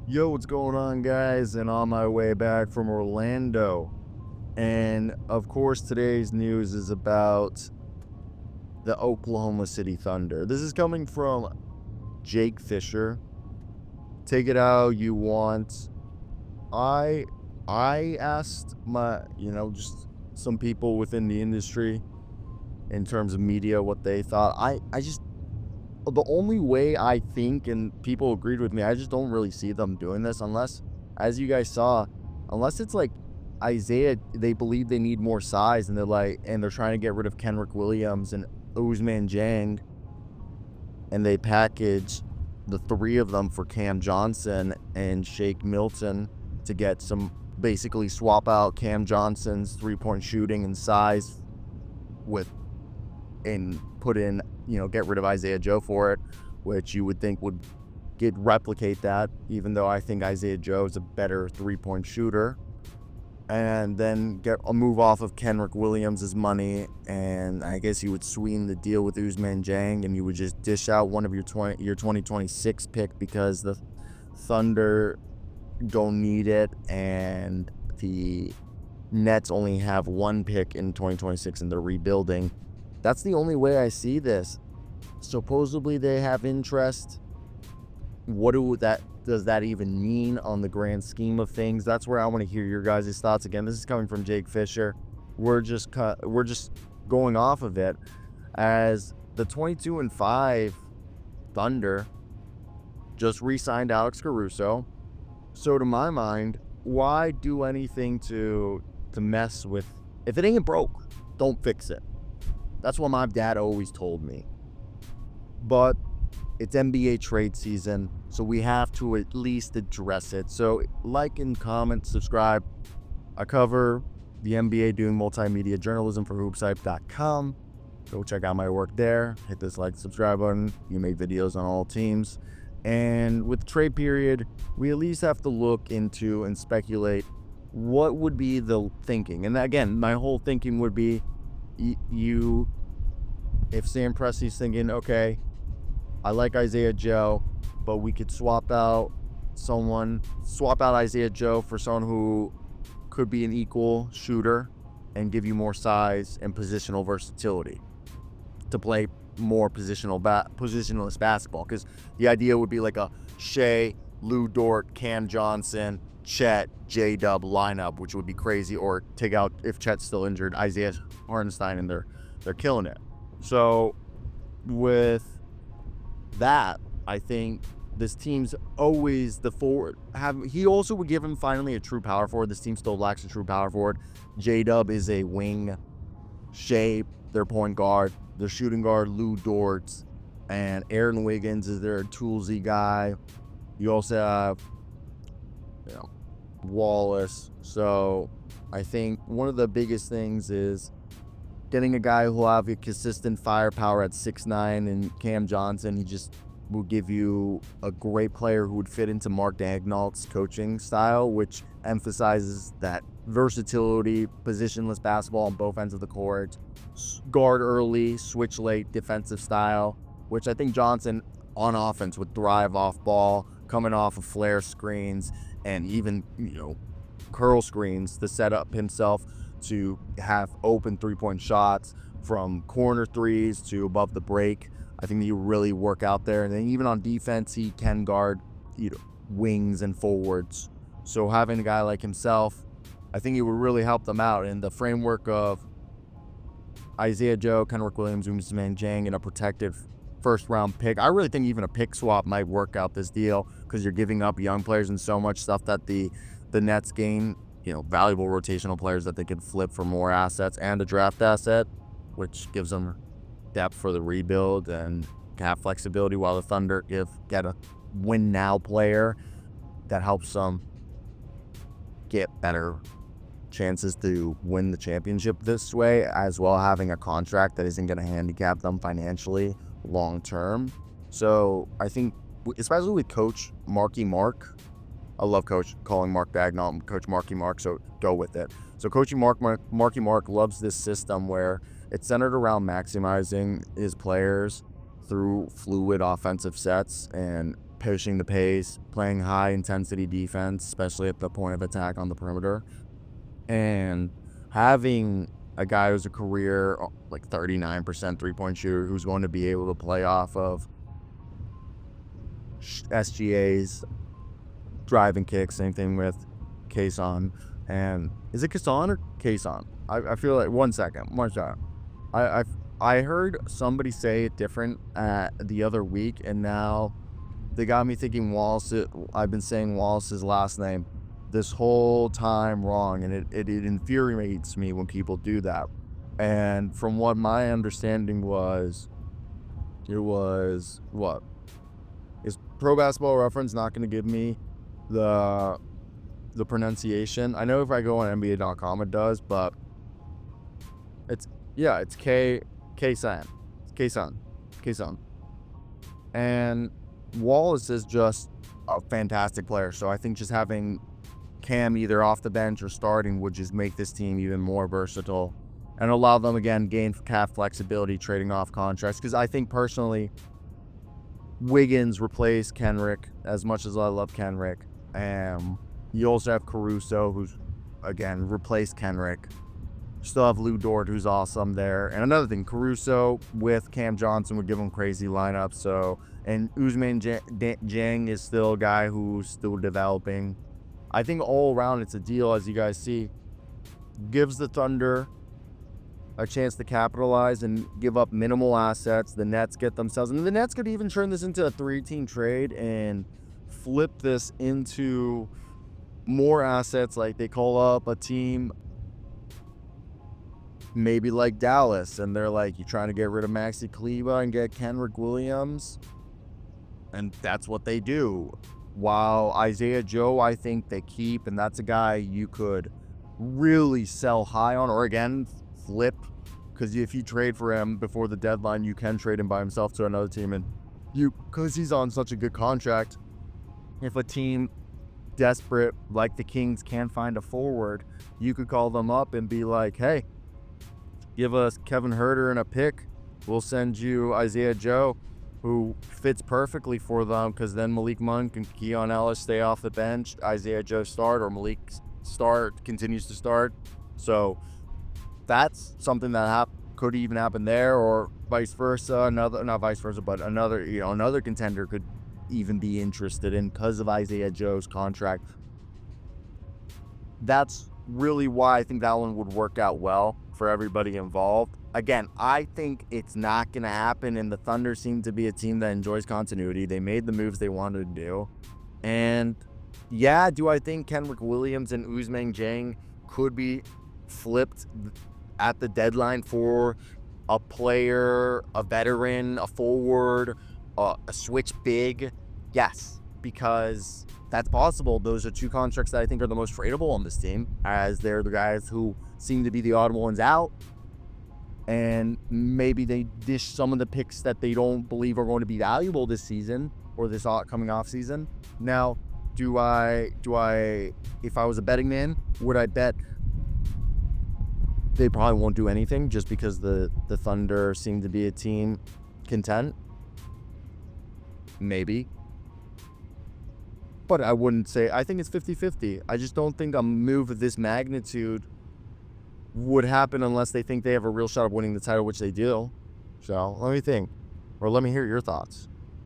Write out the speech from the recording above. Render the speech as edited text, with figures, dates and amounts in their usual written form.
Yo, what's going on, guys? And on my way back from Orlando. And of course, today's news is about the Oklahoma City Thunder. This is coming from Jake Fischer. Take it how you want. I asked just some people within the industry in terms of media what they thought. The only way I think, and people agreed with me, I just don't really see them doing this unless, as you guys saw, unless it's like Isaiah, they believe they need more size and they're trying to get rid of Kenrick Williams and Ousmane Dieng, and they package the three of them for Cam Johnson and Shake Milton to get basically swap out Cam Johnson's 3-point shooting and size and put in, get rid of Isaiah Joe for it, which you would think would replicate that, even though I think Isaiah Joe is a better 3-point shooter. And then get a move off of Kenrick Williams' money, and I guess you would sweeten the deal with Ousmane Dieng, and you would just dish out one of your 2026 pick because the Thunder don't need it, and the Nets only have one pick in 2026 and they're rebuilding. That's the only way I see this. Supposedly they have interest. What does that even mean on the grand scheme of things? That's where I want to hear your guys' thoughts. Again, this is coming from Jake Fischer. We're just going off of it as the 22-5 Thunder just re-signed Alex Caruso. So to my mind, why do anything to mess with? If it ain't broke, don't fix it. That's what my dad always told me. But it's NBA trade season, so we have to at least address it. So like and comment, subscribe. I cover the NBA doing multimedia journalism for HoopsWire.com. Go check out my work there. Hit this like, subscribe button. You make videos on all teams. And with the trade period, we at least have to look into and speculate what would be the thinking. And again, my whole thinking would be if Sam Presti's thinking, okay, I like Isaiah Joe, but we could swap out Isaiah Joe for someone who could be an equal shooter and give you more size and positional versatility to play more positionless basketball. Because the idea would be like a Shea, Lou Dort, Cam Johnson, Chet, J-Dub lineup, which would be crazy. Or take out, if Chet's still injured, Isaiah Hartenstein, and they're killing it. So with that, I think this team's always the forward. He also would give him finally a true power forward. This team still lacks a true power forward. J-Dub is a wing. Shea, their point guard. Their shooting guard, Lou Dort, and Aaron Wiggins is their toolsy guy. You also have, Wallace. So I think one of the biggest things is getting a guy who will have a consistent firepower at 6'9", and Cam Johnson. He just will give you a great player who would fit into Mark Daigneault's coaching style, which emphasizes that versatility, positionless basketball on both ends of the court, guard early, switch late defensive style, which I think Johnson on offense would thrive off ball, coming off of flare screens and even, curl screens to set up himself to have open 3-point shots from corner threes to above the break. I think he would really work out there. And then even on defense, he can guard, wings and forwards. So having a guy like himself, I think he would really help them out in the framework of Isaiah Joe, Kenrick Williams, Ousmane Dieng, and a protective first-round pick. I really think even a pick swap might work out this deal because you're giving up young players and so much stuff that the Nets gain, valuable rotational players that they can flip for more assets and a draft asset, which gives them depth for the rebuild and have flexibility, while the Thunder get a win-now player that helps them get better chances to win the championship this way, as well having a contract that isn't going to handicap them financially long term. So I think, especially with Coach Marky Mark, I love calling Mark Daigneault Coach Marky Mark, so go with it. So coaching Marky Mark loves this system where it's centered around maximizing his players through fluid offensive sets and pushing the pace, playing high intensity defense, especially at the point of attack on the perimeter, and having a guy who's a career like 39% 3-point shooter who's going to be able to play off of SGA's driving kick. Same thing with Kason. And is it Kason or Kason? I feel like one second. I heard somebody say it different the other week, and now they got me thinking Wallace. I've been saying Wallace's last name this whole time wrong, and it infuriates me when people do that. And from what my understanding was, it was what? Is Pro Basketball Reference not going to give me the pronunciation? I know if I go on NBA.com it does, but it's Kason. And Wallace is just a fantastic player. So I think just having Cam either off the bench or starting would just make this team even more versatile and allow them, again, gain cap flexibility, trading off contracts. Because I think personally, Wiggins replaced Kenrick as much as I love Kenrick. You also have Caruso, who's, again, replaced Kenrick. Still have Lou Dort, who's awesome there. And another thing, Caruso with Cam Johnson would give him crazy lineups. So, and Ousmane Dieng is still a guy who's still developing. I think all around it's a deal, as you guys see. Gives the Thunder a chance to capitalize and give up minimal assets. The Nets get themselves, and the Nets could even turn this into a 3-team trade and flip this into more assets. Like they call up a team maybe like Dallas, and they're like, you're trying to get rid of Maxi Kleber and get Kenrick Williams, and that's what they do. While Isaiah Joe, I think they keep, and that's a guy you could really sell high on, or again, flip, because if you trade for him before the deadline, you can trade him by himself to another team, and because he's on such a good contract, if a team desperate like the Kings can't find a forward, you could call them up and be like, hey, give us Kevin Huerter and a pick. We'll send you Isaiah Joe, who fits perfectly for them, because then Malik Monk and Keon Ellis stay off the bench. Isaiah Joe start, or Malik continues to start. So that's something that could even happen there, or vice versa. Another contender could even be interested in because of Isaiah Joe's contract. That's really why I think that one would work out well for everybody involved. Again, I think it's not going to happen, and the Thunder seem to be a team that enjoys continuity. They made the moves they wanted to do. And yeah, do I think Kenrick Williams and Ousmane Dieng could be flipped at the deadline for a player, a veteran, a forward, a switch big? Yes, because that's possible. Those are two contracts that I think are the most tradable on this team, as they're the guys who seem to be the odd ones out. And maybe they dish some of the picks that they don't believe are going to be valuable this season or this coming off season. Now, do I, if I was a betting man, would I bet they probably won't do anything just because the Thunder seem to be a team content? Maybe. But I wouldn't say, I think it's 50-50. I just don't think a move of this magnitude would happen unless they think they have a real shot of winning the title, which they do. So let me think, or let me hear your thoughts.